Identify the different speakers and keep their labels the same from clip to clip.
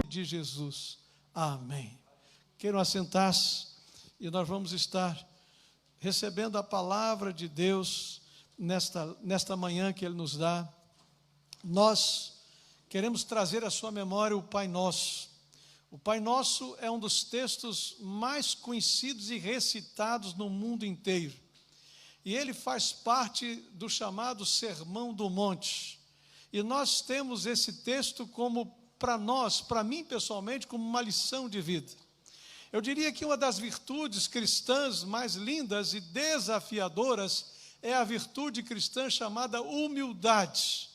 Speaker 1: De Jesus. Amém. Queiram assentar-se e nós vamos estar recebendo a palavra de Deus nesta manhã que Ele nos dá. Nós queremos trazer à sua memória o Pai Nosso. O Pai Nosso é um dos textos mais conhecidos e recitados no mundo inteiro. E ele faz parte do chamado Sermão do Monte. E nós temos esse texto como, para nós, para mim pessoalmente, como uma lição de vida. Eu diria que uma das virtudes cristãs mais lindas e desafiadoras é a virtude cristã chamada humildade.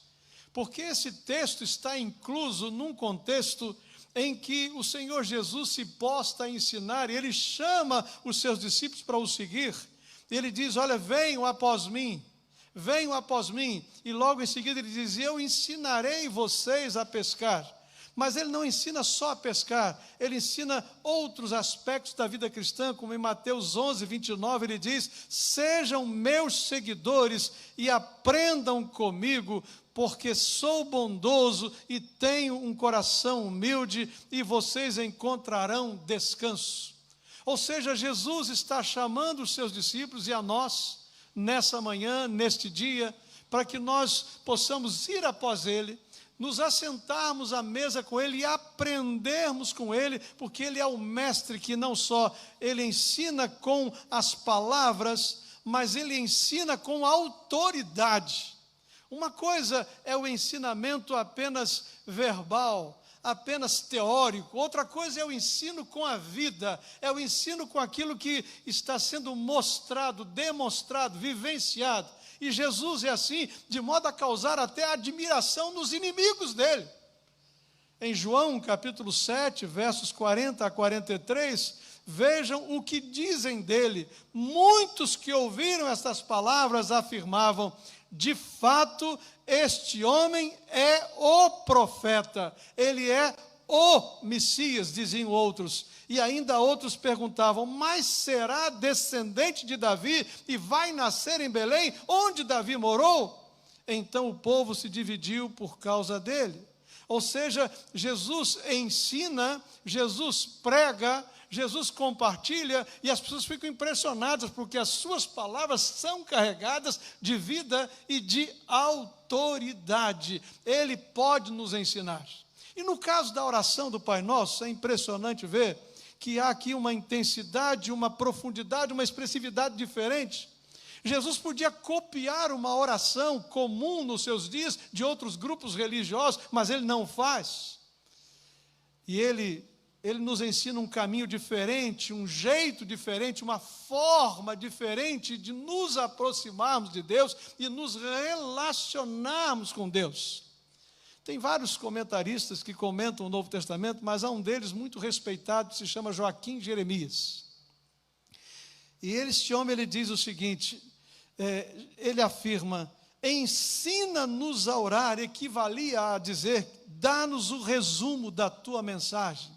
Speaker 1: Porque esse texto está incluso num contexto em que o Senhor Jesus se posta a ensinar, e Ele chama os seus discípulos para o seguir. Ele diz, olha, venham após mim, e logo em seguida Ele diz, eu ensinarei vocês a pescar. Mas Ele não ensina só a pescar, Ele ensina outros aspectos da vida cristã, como em Mateus 11, 29, Ele diz, sejam meus seguidores e aprendam comigo, porque sou bondoso e tenho um coração humilde, e vocês encontrarão descanso. Ou seja, Jesus está chamando os seus discípulos e a nós, nessa manhã, neste dia, para que nós possamos ir após Ele, nos assentarmos à mesa com Ele e aprendermos com Ele, porque Ele é o mestre que não só Ele ensina com as palavras, mas Ele ensina com autoridade. Uma coisa é o ensinamento apenas verbal, apenas teórico. Outra coisa é o ensino com a vida, é o ensino com aquilo que está sendo mostrado, demonstrado, vivenciado. E Jesus é assim, de modo a causar até admiração nos inimigos dele. Em João, capítulo 7, versos 40 a 43, vejam o que dizem dele. Muitos que ouviram estas palavras afirmavam, de fato, este homem é o profeta, ele é o Messias, diziam outros. E ainda outros perguntavam, mas será descendente de Davi e vai nascer em Belém, onde Davi morou? Então o povo se dividiu por causa dele. Ou seja, Jesus ensina, Jesus prega, Jesus compartilha, e as pessoas ficam impressionadas, porque as suas palavras são carregadas de vida e de autoridade. Ele pode nos ensinar. E no caso da oração do Pai Nosso, é impressionante ver que há aqui uma intensidade, uma profundidade, uma expressividade diferente. Jesus podia copiar uma oração comum nos seus dias de outros grupos religiosos, mas Ele não faz. E Ele nos ensina um caminho diferente, um jeito diferente, uma forma diferente de nos aproximarmos de Deus e nos relacionarmos com Deus. Tem vários comentaristas que comentam o Novo Testamento, mas há um deles muito respeitado, que se chama Joaquim Jeremias. E este homem, ele diz o seguinte, ele afirma, ensina-nos a orar, equivalia a dizer, dá-nos o resumo da tua mensagem.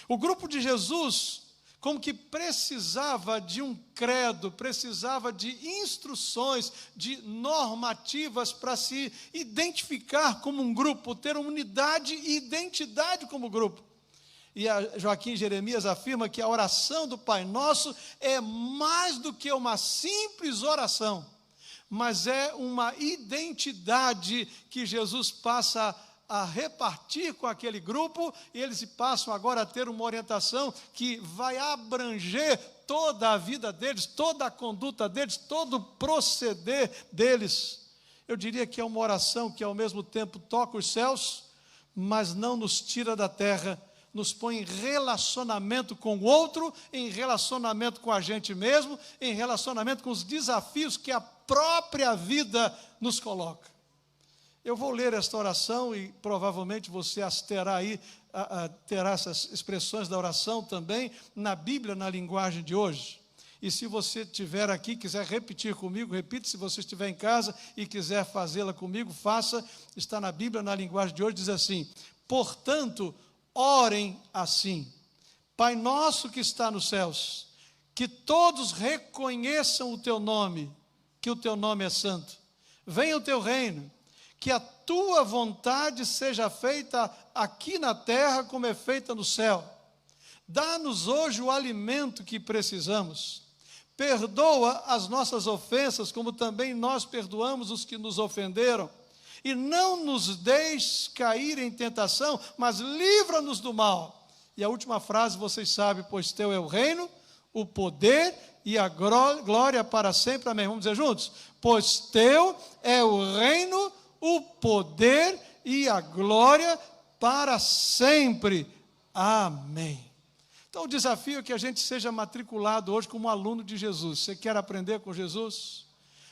Speaker 1: O grupo de Jesus, como que precisava de um credo, precisava de instruções, de normativas para se identificar como um grupo, ter unidade e identidade como grupo. E Joaquim Jeremias afirma que a oração do Pai Nosso é mais do que uma simples oração, mas é uma identidade que Jesus passa a repartir com aquele grupo, e eles passam agora a ter uma orientação que vai abranger toda a vida deles, toda a conduta deles, todo o proceder deles. Eu diria que é uma oração que ao mesmo tempo toca os céus, mas não nos tira da terra, nos põe em relacionamento com o outro, em relacionamento com a gente mesmo, em relacionamento com os desafios que a própria vida nos coloca. Eu vou ler esta oração e provavelmente você as terá aí, terá essas expressões da oração também na Bíblia, na linguagem de hoje. E se você estiver aqui, quiser repetir comigo, repita. Se você estiver em casa e quiser fazê-la comigo, faça. Está na Bíblia, na linguagem de hoje, diz assim, portanto, orem assim, Pai nosso que está nos céus, que todos reconheçam o teu nome, que o teu nome é santo. Venha o teu reino, que a tua vontade seja feita aqui na terra como é feita no céu. Dá-nos hoje o alimento que precisamos. Perdoa as nossas ofensas, como também nós perdoamos os que nos ofenderam. E não nos deixes cair em tentação, mas livra-nos do mal. E a última frase, vocês sabem, pois teu é o reino, o poder e a glória para sempre. Amém. Vamos dizer juntos? Pois teu é o reino, o poder e a glória para sempre. Amém. Então o desafio é que a gente seja matriculado hoje como aluno de Jesus. Você quer aprender com Jesus?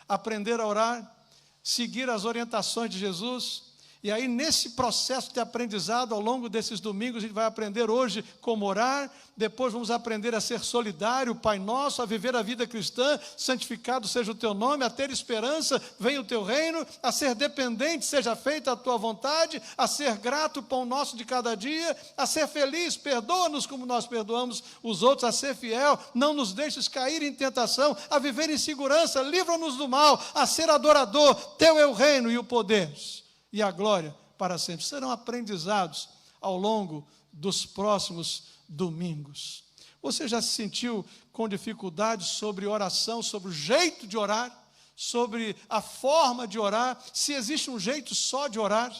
Speaker 1: Aprender a orar? Seguir as orientações de Jesus? E aí, nesse processo de aprendizado, ao longo desses domingos, a gente vai aprender hoje como orar, depois vamos aprender a ser solidário, Pai Nosso, a viver a vida cristã, santificado seja o teu nome, a ter esperança, venha o teu reino, a ser dependente, seja feita a tua vontade, a ser grato, pão nosso de cada dia, a ser feliz, perdoa-nos como nós perdoamos os outros, a ser fiel, não nos deixes cair em tentação, a viver em segurança, livra-nos do mal, a ser adorador, teu é o reino e o poder e a glória para sempre. Serão aprendizados ao longo dos próximos domingos. Você já se sentiu com dificuldade sobre oração, sobre o jeito de orar, sobre a forma de orar, se existe um jeito só de orar?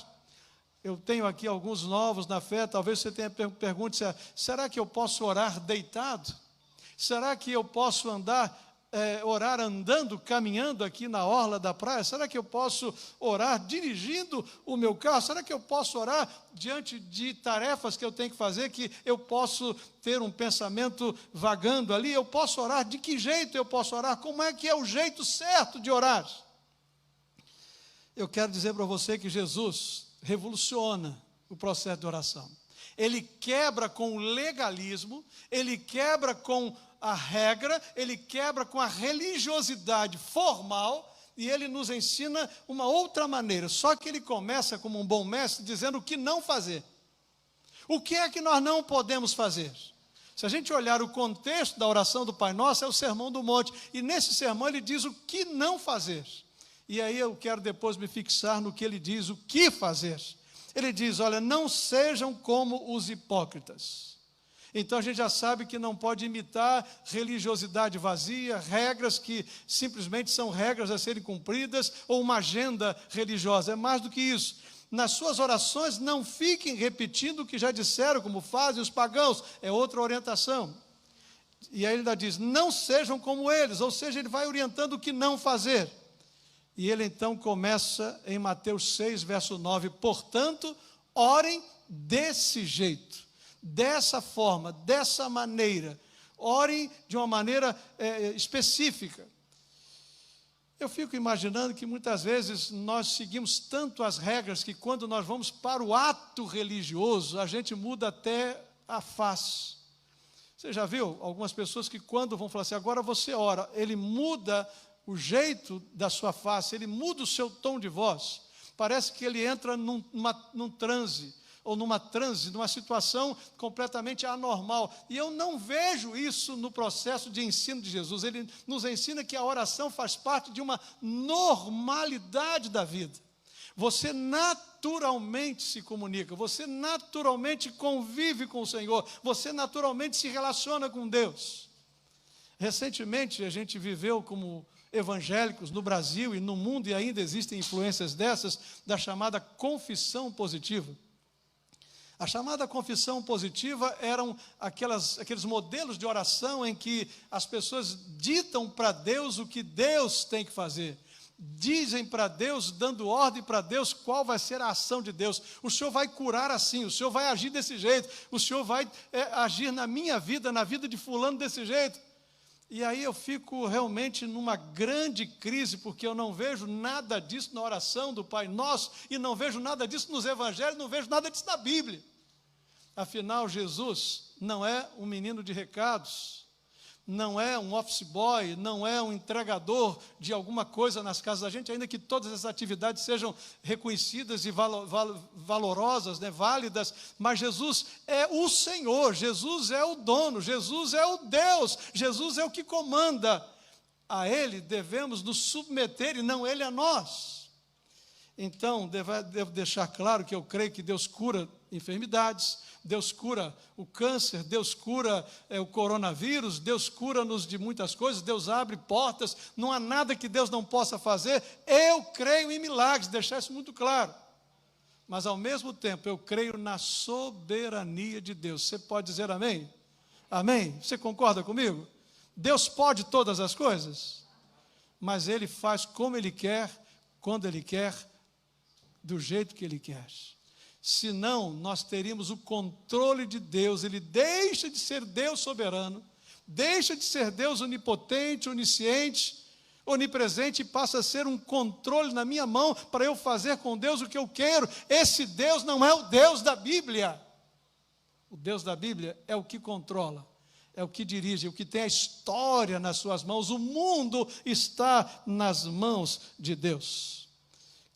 Speaker 1: Eu tenho aqui alguns novos na fé, talvez você tenha pergunte, será que eu posso orar deitado? Será que eu posso orar andando, caminhando aqui na orla da praia? Será que eu posso orar dirigindo o meu carro? Será que eu posso orar diante de tarefas que eu tenho que fazer, que eu posso ter um pensamento vagando ali? Eu posso orar? De que jeito eu posso orar? Como é que é o jeito certo de orar? Eu quero dizer para você que Jesus revoluciona o processo de oração. Ele quebra com o legalismo, ele quebra com a regra, ele quebra com a religiosidade formal e ele nos ensina uma outra maneira. Só que ele começa como um bom mestre dizendo o que não fazer. O que é que nós não podemos fazer? Se a gente olhar o contexto da oração do Pai Nosso, é o Sermão do Monte. E nesse sermão ele diz o que não fazer. E aí eu quero depois me fixar no que ele diz, o que fazer. Ele diz, olha, não sejam como os hipócritas. Então a gente já sabe que não pode imitar religiosidade vazia, regras que simplesmente são regras a serem cumpridas, ou uma agenda religiosa. É mais do que isso. Nas suas orações não fiquem repetindo o que já disseram, como fazem os pagãos. É outra orientação. E aí ele ainda diz, não sejam como eles, ou seja, ele vai orientando o que não fazer. E ele então começa em Mateus 6, verso 9, portanto, orem desse jeito. Dessa forma, dessa maneira, orem de uma maneira específica. Eu fico imaginando que muitas vezes nós seguimos tanto as regras que quando nós vamos para o ato religioso, a gente muda até a face. Você já viu algumas pessoas que quando vão falar assim, agora você ora, ele muda o jeito da sua face, ele muda o seu tom de voz. Parece que ele entra num transe, ou numa situação completamente anormal. E eu não vejo isso no processo de ensino de Jesus. Ele nos ensina que a oração faz parte de uma normalidade da vida. Você naturalmente se comunica, você naturalmente convive com o Senhor, você naturalmente se relaciona com Deus. Recentemente a gente viveu como evangélicos no Brasil e no mundo, e ainda existem influências dessas, da chamada confissão positiva. A chamada confissão positiva eram aqueles modelos de oração em que as pessoas ditam para Deus o que Deus tem que fazer. Dizem para Deus, dando ordem para Deus qual vai ser a ação de Deus. O Senhor vai curar assim, o Senhor vai agir desse jeito, o Senhor vai agir na minha vida, na vida de fulano desse jeito. E aí eu fico realmente numa grande crise, porque eu não vejo nada disso na oração do Pai Nosso, e não vejo nada disso nos evangelhos, não vejo nada disso na Bíblia. Afinal, Jesus não é um menino de recados, não é um office boy, não é um entregador de alguma coisa nas casas da gente, ainda que todas essas atividades sejam reconhecidas e valorosas, né, válidas, mas Jesus é o Senhor, Jesus é o dono, Jesus é o Deus, Jesus é o que comanda. A Ele devemos nos submeter e não Ele a nós. Então, devo deixar claro que eu creio que Deus cura enfermidades, Deus cura o câncer, Deus cura o coronavírus, Deus cura-nos de muitas coisas, Deus abre portas, não há nada que Deus não possa fazer. Eu creio em milagres, deixar isso muito claro. Mas, ao mesmo tempo, eu creio na soberania de Deus. Você pode dizer amém? Amém? Você concorda comigo? Deus pode todas as coisas, mas Ele faz como Ele quer, quando Ele quer, do jeito que Ele quer. Senão, nós teríamos o controle de Deus. Ele deixa de ser Deus soberano, deixa de ser Deus onipotente, onisciente, onipresente, e passa a ser um controle na minha mão para eu fazer com Deus o que eu quero. Esse Deus não é o Deus da Bíblia. O Deus da Bíblia é o que controla, é o que dirige, é o que tem a história nas suas mãos. O mundo está nas mãos de Deus.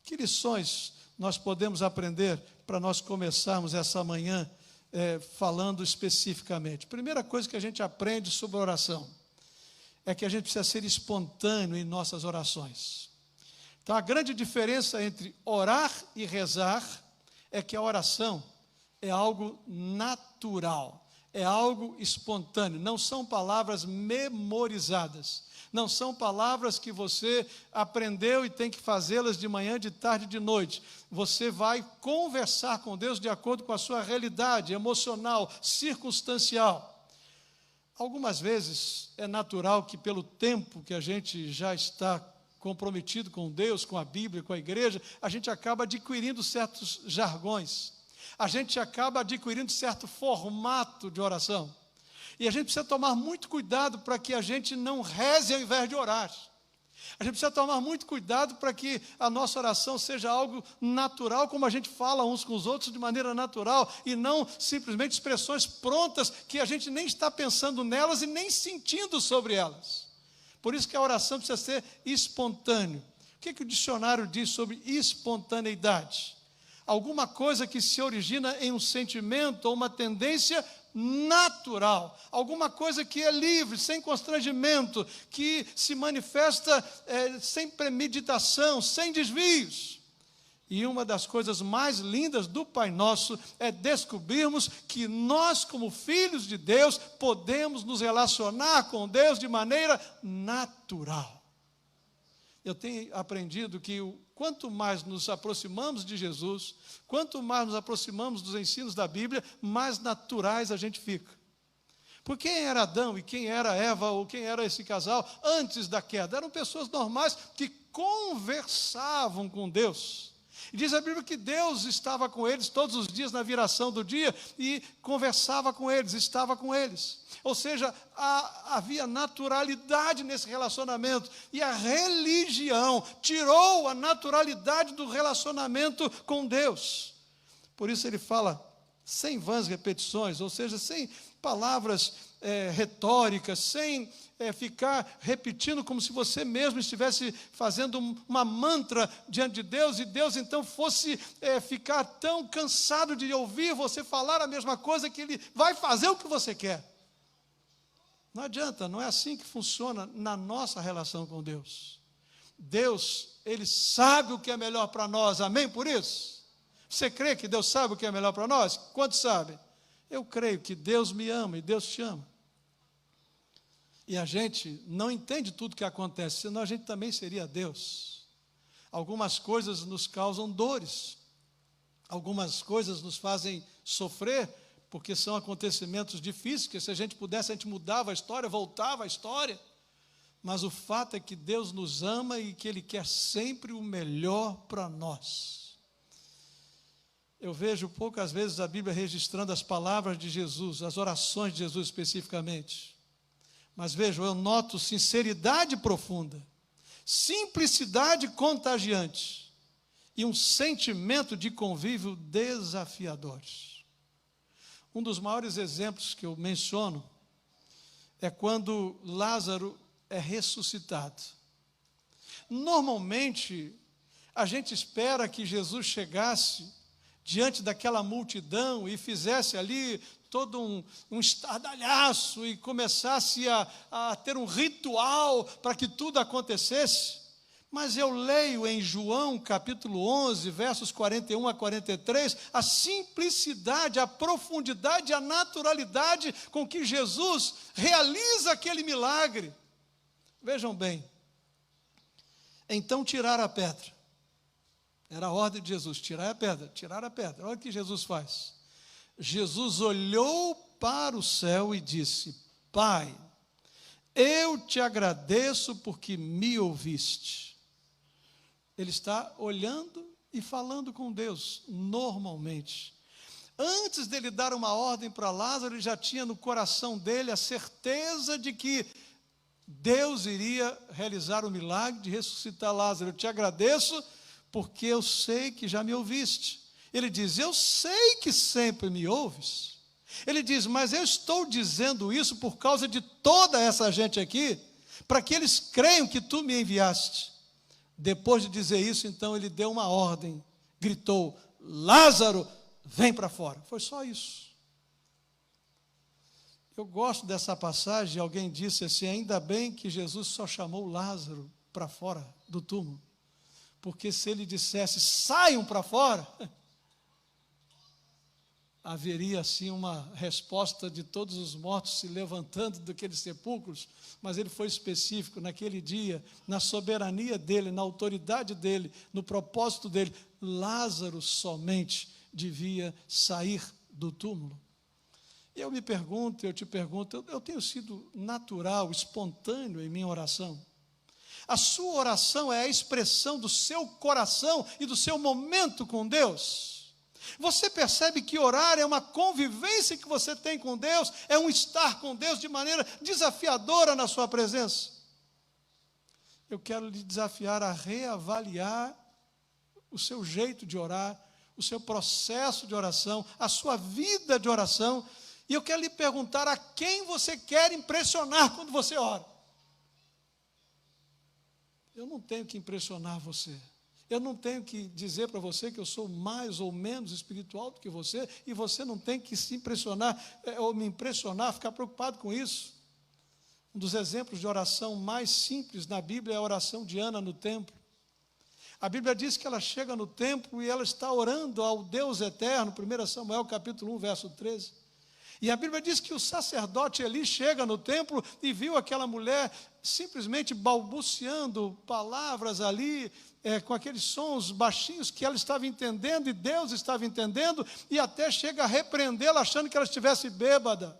Speaker 1: Que lições nós podemos aprender para nós começarmos essa manhã falando especificamente? Primeira coisa que a gente aprende sobre oração é que a gente precisa ser espontâneo em nossas orações. Então, a grande diferença entre orar e rezar é que a oração é algo natural, é algo espontâneo, não são palavras memorizadas. Não são palavras que você aprendeu e tem que fazê-las de manhã, de tarde e de noite. Você vai conversar com Deus de acordo com a sua realidade emocional, circunstancial. Algumas vezes é natural que, pelo tempo que a gente já está comprometido com Deus, com a Bíblia, com a igreja, a gente acaba adquirindo certos jargões. A gente acaba adquirindo certo formato de oração. E a gente precisa tomar muito cuidado para que a gente não reze ao invés de orar. A gente precisa tomar muito cuidado para que a nossa oração seja algo natural, como a gente fala uns com os outros de maneira natural, e não simplesmente expressões prontas que a gente nem está pensando nelas e nem sentindo sobre elas. Por isso que a oração precisa ser espontânea. O que o dicionário diz sobre espontaneidade? Alguma coisa que se origina em um sentimento ou uma tendência natural, alguma coisa que é livre, sem constrangimento, que se manifesta sem premeditação, sem desvios. E uma das coisas mais lindas do Pai Nosso é descobrirmos que nós, como filhos de Deus, podemos nos relacionar com Deus de maneira natural. Eu tenho aprendido que quanto mais nos aproximamos de Jesus, quanto mais nos aproximamos dos ensinos da Bíblia, mais naturais a gente fica. Porque quem era Adão e quem era Eva, ou quem era esse casal antes da queda? Eram pessoas normais que conversavam com Deus. E diz a Bíblia que Deus estava com eles todos os dias na viração do dia e conversava com eles, estava com eles. Ou seja, havia naturalidade nesse relacionamento. E a religião tirou a naturalidade do relacionamento com Deus. Por isso ele fala sem vãs repetições, ou seja, sem palavras retóricas, sem ficar repetindo como se você mesmo estivesse fazendo uma mantra diante de Deus, e Deus então fosse ficar tão cansado de ouvir você falar a mesma coisa que Ele vai fazer o que você quer. Não adianta, não é assim que funciona na nossa relação com Deus. Deus, Ele sabe o que é melhor para nós, amém por isso? Você crê que Deus sabe o que é melhor para nós? Quantos sabem? Eu creio que Deus me ama e Deus te ama. E a gente não entende tudo o que acontece, senão a gente também seria Deus. Algumas coisas nos causam dores, algumas coisas nos fazem sofrer, porque são acontecimentos difíceis, que se a gente pudesse, a gente mudava a história, voltava a história. Mas o fato é que Deus nos ama e que Ele quer sempre o melhor para nós. Eu vejo poucas vezes a Bíblia registrando as palavras de Jesus, as orações de Jesus especificamente. Mas vejo, eu noto sinceridade profunda, simplicidade contagiante e um sentimento de convívio desafiador. Um dos maiores exemplos que eu menciono é quando Lázaro é ressuscitado. Normalmente, a gente espera que Jesus chegasse diante daquela multidão e fizesse ali todo um estardalhaço e começasse a ter um ritual para que tudo acontecesse. Mas eu leio em João capítulo 11, versos 41 a 43, a simplicidade, a profundidade, a naturalidade com que Jesus realiza aquele milagre. Vejam bem, então tiraram a pedra. Era a ordem de Jesus, tirar a pedra, tirar a pedra. Olha o que Jesus faz. Jesus olhou para o céu e disse: Pai, eu te agradeço porque me ouviste. Ele está olhando e falando com Deus, normalmente. Antes dele dar uma ordem para Lázaro, ele já tinha no coração dele a certeza de que Deus iria realizar o milagre de ressuscitar Lázaro. Eu te agradeço porque eu sei que já me ouviste. Ele diz: eu sei que sempre me ouves. Ele diz: mas eu estou dizendo isso por causa de toda essa gente aqui, para que eles creiam que tu me enviaste. Depois de dizer isso, então ele deu uma ordem, gritou: Lázaro, vem para fora. Foi só isso. Eu gosto dessa passagem. Alguém disse assim: ainda bem que Jesus só chamou Lázaro para fora do túmulo, porque se ele dissesse: saiam para fora, haveria assim uma resposta de todos os mortos se levantando daqueles sepulcros. Mas ele foi específico naquele dia, na soberania dele, na autoridade dele, no propósito dele. Lázaro somente devia sair do túmulo. E eu me pergunto, eu te pergunto, eu tenho sido natural, espontâneo em minha oração? A sua oração é a expressão do seu coração e do seu momento com Deus. Você percebe que orar é uma convivência que você tem com Deus, é um estar com Deus de maneira desafiadora na sua presença. Eu quero lhe desafiar a reavaliar o seu jeito de orar, o seu processo de oração, a sua vida de oração, e eu quero lhe perguntar a quem você quer impressionar quando você ora. Eu não tenho que impressionar você. Eu não tenho que dizer para você que eu sou mais ou menos espiritual do que você, e você não tem que se impressionar, ou me impressionar, ficar preocupado com isso. Um dos exemplos de oração mais simples na Bíblia é a oração de Ana no templo. A Bíblia diz que ela chega no templo e ela está orando ao Deus eterno, 1 Samuel capítulo 1, verso 13. E a Bíblia diz que o sacerdote Eli chega no templo e viu aquela mulher simplesmente balbuciando palavras ali, com aqueles sons baixinhos que ela estava entendendo e Deus estava entendendo, e até chega a repreendê-la achando que ela estivesse bêbada.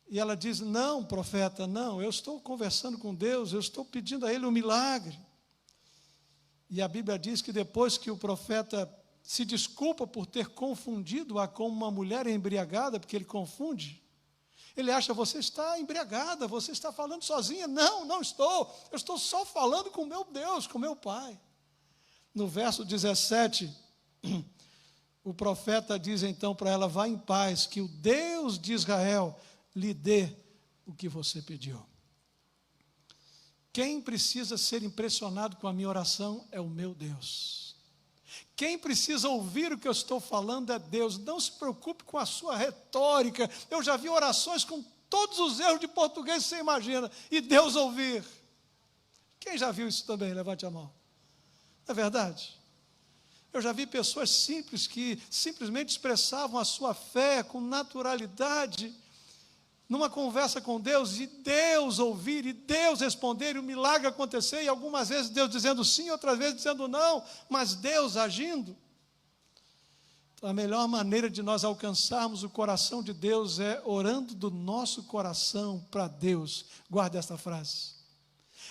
Speaker 1: E ela diz: não, profeta, não, eu estou conversando com Deus, eu estou pedindo a Ele um milagre. E a Bíblia diz que depois que o profeta se desculpa por ter confundido-a com uma mulher embriagada, porque ele confunde, ele acha: você está embriagada, você está falando sozinha. Não, não estou, eu estou só falando com meu Deus, com meu Pai. No verso 17, o profeta diz então para ela: vá em paz, que o Deus de Israel lhe dê o que você pediu. Quem precisa ser impressionado com a minha oração é o meu Deus. Quem precisa ouvir o que eu estou falando é Deus. Não se preocupe com a sua retórica. Eu já vi orações com todos os erros de português que você imagina, e Deus ouvir. Quem já viu isso também? Levante a mão. É verdade? Eu já vi pessoas simples que simplesmente expressavam a sua fé com naturalidade, numa conversa com Deus, e Deus ouvir, e Deus responder, e o milagre acontecer, e algumas vezes Deus dizendo sim, outras vezes dizendo não, mas Deus agindo. Então, a melhor maneira de nós alcançarmos o coração de Deus é orando do nosso coração para Deus. Guarde esta frase.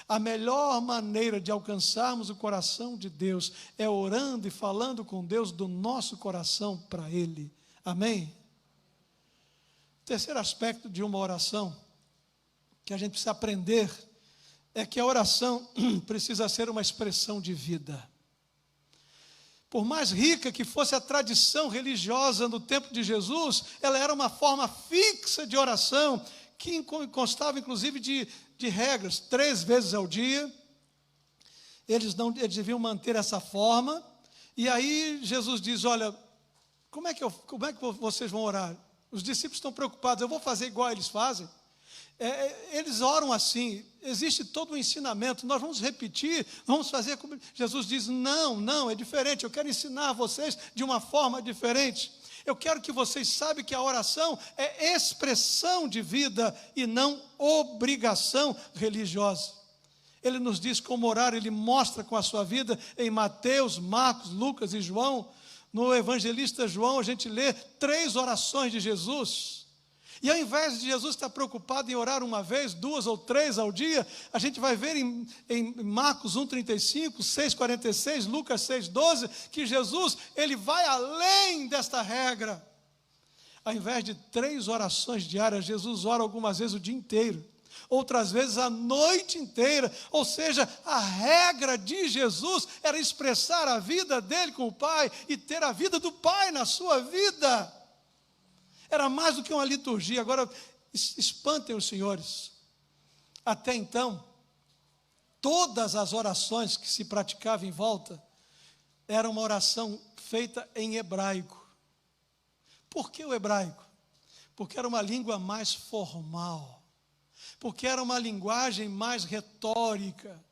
Speaker 1: A melhor maneira de alcançarmos o coração de Deus é orando e falando com Deus do nosso coração para Ele. Amém? Terceiro aspecto de uma oração que a gente precisa aprender é que a oração precisa ser uma expressão de vida. Por mais rica que fosse a tradição religiosa no tempo de Jesus, ela era uma forma fixa de oração, que constava inclusive de regras. 3 vezes ao dia, eles deviam manter essa forma. E aí Jesus diz: olha, como é que vocês vão orar? Os discípulos estão preocupados, eu vou fazer igual eles fazem? Eles oram assim, existe todo um ensinamento, nós vamos repetir, vamos fazer como Jesus diz. Não, é diferente, eu quero ensinar vocês de uma forma diferente. Eu quero que vocês saibam que a oração é expressão de vida e não obrigação religiosa. Ele nos diz como orar, ele mostra com a sua vida em Mateus, Marcos, Lucas e João. No evangelista João a gente lê 3 orações de Jesus. E ao invés de Jesus estar preocupado em orar uma vez, 2 ou 3 ao dia, a gente vai ver em Marcos 1,35, 6,46, Lucas 6,12, que Jesus, ele vai além desta regra. Ao invés de 3 orações diárias, Jesus ora algumas vezes o dia inteiro, outras vezes a noite inteira. Ou seja, a regra de Jesus era expressar a vida dele com o Pai e ter a vida do Pai na sua vida. Era mais do que uma liturgia. Agora, espantem os senhores. Até então, todas as orações que se praticavam em volta, era uma oração feita em hebraico. Por que o hebraico? Porque era uma língua mais formal. Porque era uma linguagem mais retórica.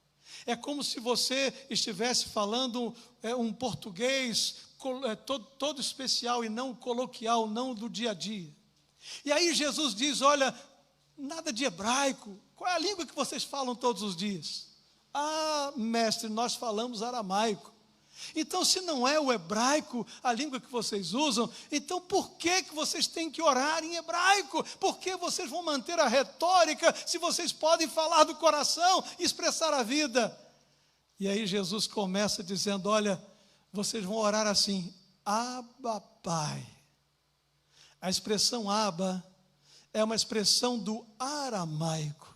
Speaker 1: É como se você estivesse falando um português todo especial e não coloquial, não do dia a dia. E aí Jesus diz: olha, nada de hebraico. Qual é a língua que vocês falam todos os dias? Ah, mestre, nós falamos aramaico. Então, se não é o hebraico a língua que vocês usam, então por que vocês têm que orar em hebraico? Por que vocês vão manter a retórica se vocês podem falar do coração e expressar a vida? E aí Jesus começa dizendo: olha, vocês vão orar assim: Abba, Pai. A expressão Abba é uma expressão do aramaico.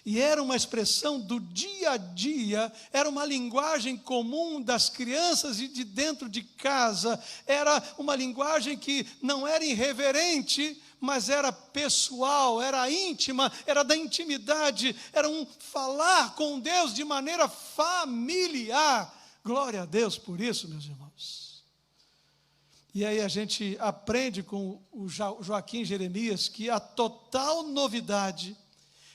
Speaker 1: E era uma expressão do dia a dia, era uma linguagem comum das crianças e de dentro de casa. Era uma linguagem que não era irreverente, mas era pessoal, era íntima, era da intimidade, era um falar com Deus de maneira familiar. Glória a Deus por isso, meus irmãos. E aí a gente aprende com o Joaquim Jeremias que a total novidade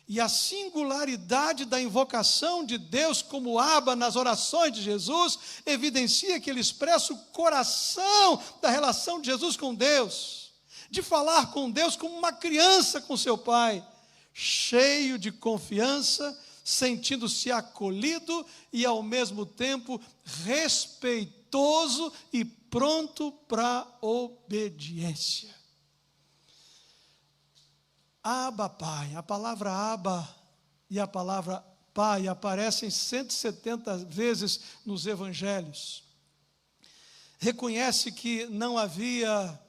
Speaker 1: e a singularidade da invocação de Deus como Abba nas orações de Jesus evidencia que ele expressa o coração da relação de Jesus com Deus, de falar com Deus como uma criança com seu pai, cheio de confiança, sentindo-se acolhido e ao mesmo tempo respeitoso e pronto para obediência. Abba, Pai. A palavra Abba e a palavra Pai aparecem 170 vezes nos evangelhos. Reconhece que não havia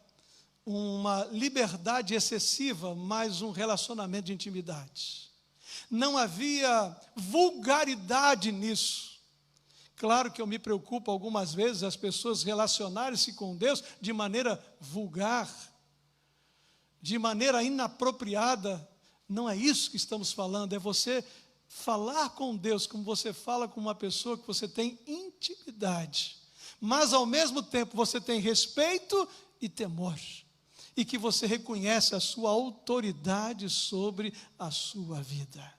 Speaker 1: uma liberdade excessiva, mas um relacionamento de intimidade. Não havia vulgaridade nisso. Claro que eu me preocupo algumas vezes as pessoas relacionarem-se com Deus de maneira vulgar, de maneira inapropriada. Não é isso que estamos falando, é você falar com Deus como você fala com uma pessoa que você tem intimidade, mas ao mesmo tempo você tem respeito e temor, e que você reconhece a sua autoridade sobre a sua vida.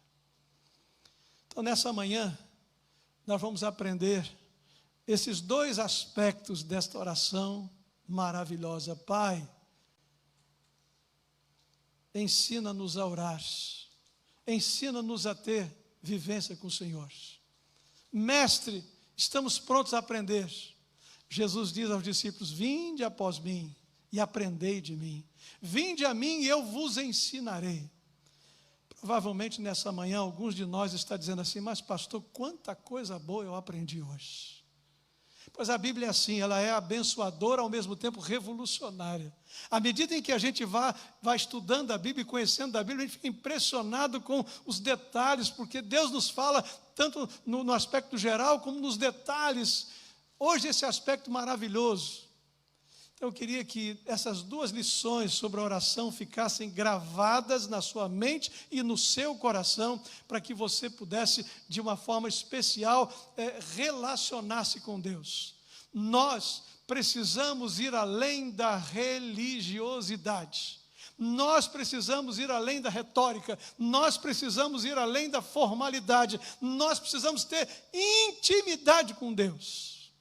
Speaker 1: Então, nessa manhã, nós vamos aprender esses 2 aspectos desta oração maravilhosa. Pai, ensina-nos a orar, ensina-nos a ter vivência com o Senhor. Mestre, estamos prontos a aprender. Jesus diz aos discípulos: vinde após mim e aprendei de mim. Vinde a mim e eu vos ensinarei. Provavelmente nessa manhã alguns de nós estão dizendo assim: mas pastor, quanta coisa boa eu aprendi hoje. Pois a Bíblia é assim, ela é abençoadora, ao mesmo tempo revolucionária. À medida em que a gente vai estudando a Bíblia e conhecendo a Bíblia, a gente fica impressionado com os detalhes, porque Deus nos fala tanto no aspecto geral como nos detalhes. hoje esse aspecto maravilhoso. Então eu queria que essas duas lições sobre a oração ficassem gravadas na sua mente e no seu coração, para que você pudesse, de uma forma especial, relacionar-se com Deus. Nós precisamos ir além da religiosidade. Nós precisamos ir além da retórica, nós precisamos ir além da formalidade, nós precisamos ter intimidade com Deus.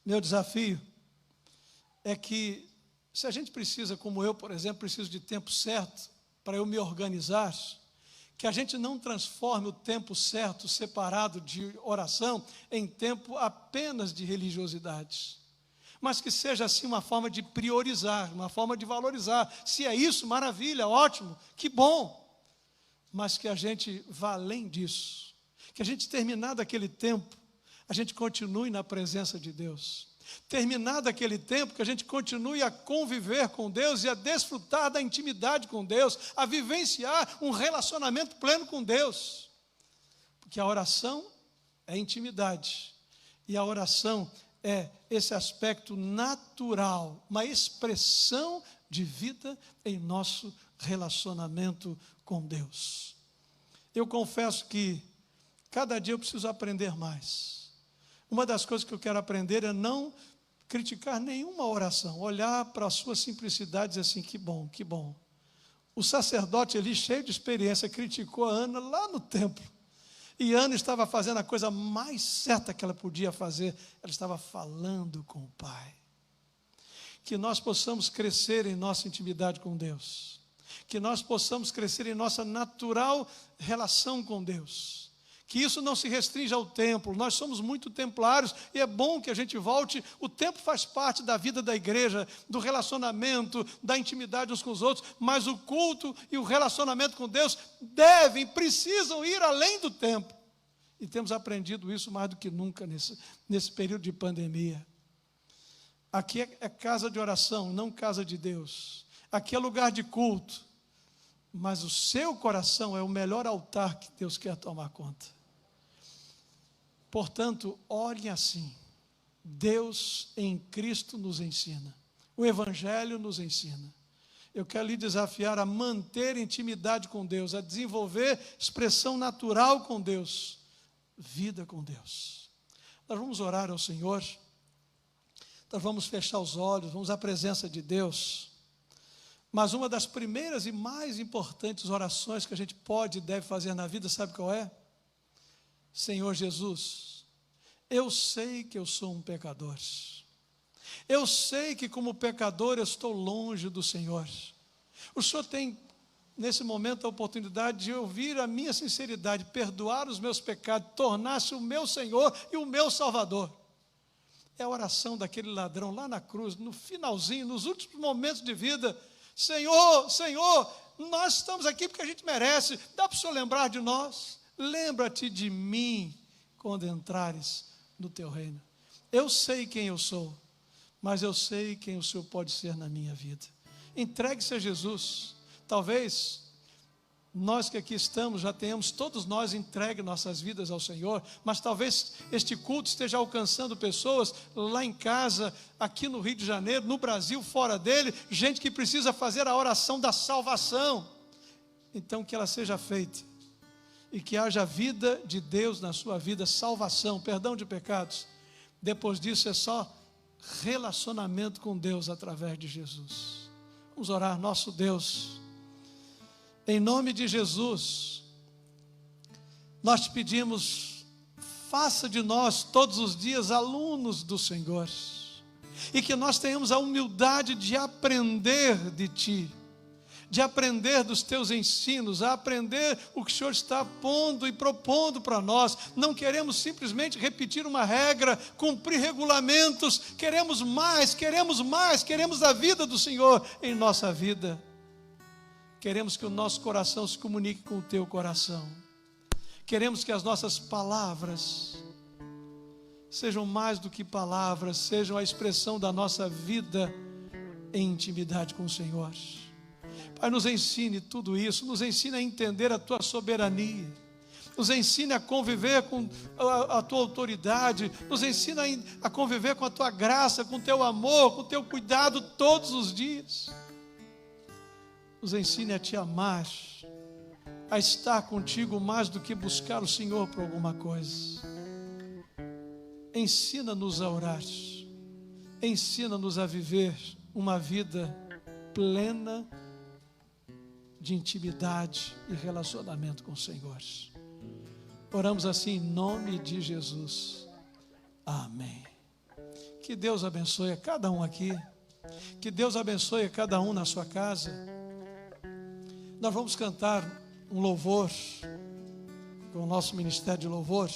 Speaker 1: Meu desafio é que, se a gente precisa, como eu, por exemplo, preciso de tempo certo para eu me organizar, que a gente não transforme o tempo certo, separado de oração, em tempo apenas de religiosidade. Mas que seja assim uma forma de priorizar, uma forma de valorizar. Se é isso, maravilha, ótimo, que bom. Mas que a gente vá além disso. Que a gente, terminado aquele tempo, a gente continue na presença de Deus. Terminado aquele tempo, que a gente continue a conviver com Deus e a desfrutar da intimidade com Deus, a vivenciar um relacionamento pleno com Deus. Porque a oração é intimidade. E a oração é esse aspecto natural, uma expressão de vida em nosso relacionamento com Deus. Eu confesso que cada dia eu preciso aprender mais. Uma das coisas que eu quero aprender é não criticar nenhuma oração, olhar para a sua simplicidade e dizer assim, que bom, que bom. O sacerdote ali, cheio de experiência, criticou a Ana lá no templo. E Ana estava fazendo a coisa mais certa que ela podia fazer. Ela estava falando com o Pai. Que nós possamos crescer em nossa intimidade com Deus. Que nós possamos crescer em nossa natural relação com Deus. Que isso não se restrinja ao templo. Nós somos muito templários e é bom que a gente volte. O templo faz parte da vida da igreja, do relacionamento, da intimidade uns com os outros, mas o culto e o relacionamento com Deus precisam ir além do templo. E temos aprendido isso mais do que nunca nesse período de pandemia. Aqui é casa de oração, não casa de Deus. Aqui é lugar de culto, mas o seu coração é o melhor altar que Deus quer tomar conta. Portanto, orem assim. Deus em Cristo nos ensina. O Evangelho nos ensina. Eu quero lhe desafiar a manter intimidade com Deus, a desenvolver expressão natural com Deus, vida com Deus. Nós vamos orar ao Senhor, nós vamos fechar os olhos, vamos à presença de Deus. Mas uma das primeiras e mais importantes orações que a gente pode e deve fazer na vida, sabe qual é? Senhor Jesus, eu sei que eu sou um pecador. Eu sei que como pecador eu estou longe do Senhor. O Senhor tem, nesse momento, a oportunidade de ouvir a minha sinceridade, perdoar os meus pecados, tornar-se o meu Senhor e o meu Salvador. É a oração daquele ladrão lá na cruz, no finalzinho, nos últimos momentos de vida. Senhor, Senhor, nós estamos aqui porque a gente merece. Dá para o Senhor lembrar de nós? Lembra-te de mim quando entrares no teu reino. Eu sei quem eu sou, mas eu sei quem o Senhor pode ser na minha vida. Entregue-se a Jesus. Talvez nós que aqui estamos já tenhamos, todos nós, entregue nossas vidas ao Senhor, mas talvez este culto esteja alcançando pessoas lá em casa, aqui no Rio de Janeiro, no Brasil, fora dele, gente que precisa fazer a oração da salvação. Então que ela seja feita e que haja vida de Deus na sua vida, salvação, perdão de pecados. Depois disso é só relacionamento com Deus através de Jesus. Vamos orar. Nosso Deus, em nome de Jesus, nós te pedimos, faça de nós todos os dias alunos do Senhor, e que nós tenhamos a humildade de aprender de Ti, de aprender dos Teus ensinos, a aprender o que o Senhor está pondo e propondo para nós. Não queremos simplesmente repetir uma regra, cumprir regulamentos, queremos mais, queremos a vida do Senhor em nossa vida. Queremos que o nosso coração se comunique com o Teu coração. Queremos que as nossas palavras sejam mais do que palavras, sejam a expressão da nossa vida em intimidade com o Senhor. Pai, nos ensine tudo isso, nos ensine a entender a Tua soberania. nos ensine a conviver com a tua autoridade, nos ensina a conviver com a tua graça, com o teu amor, com o teu cuidado todos os dias. Nos ensine a te amar, a estar contigo mais do que buscar o Senhor por alguma coisa. Ensina-nos a orar, ensina-nos a viver uma vida plena de intimidade e relacionamento com o Senhor. Oramos assim em nome de Jesus. Amém. Que Deus abençoe a cada um aqui. Que Deus abençoe a cada um na sua casa. Nós vamos cantar um louvor com o nosso ministério de louvor.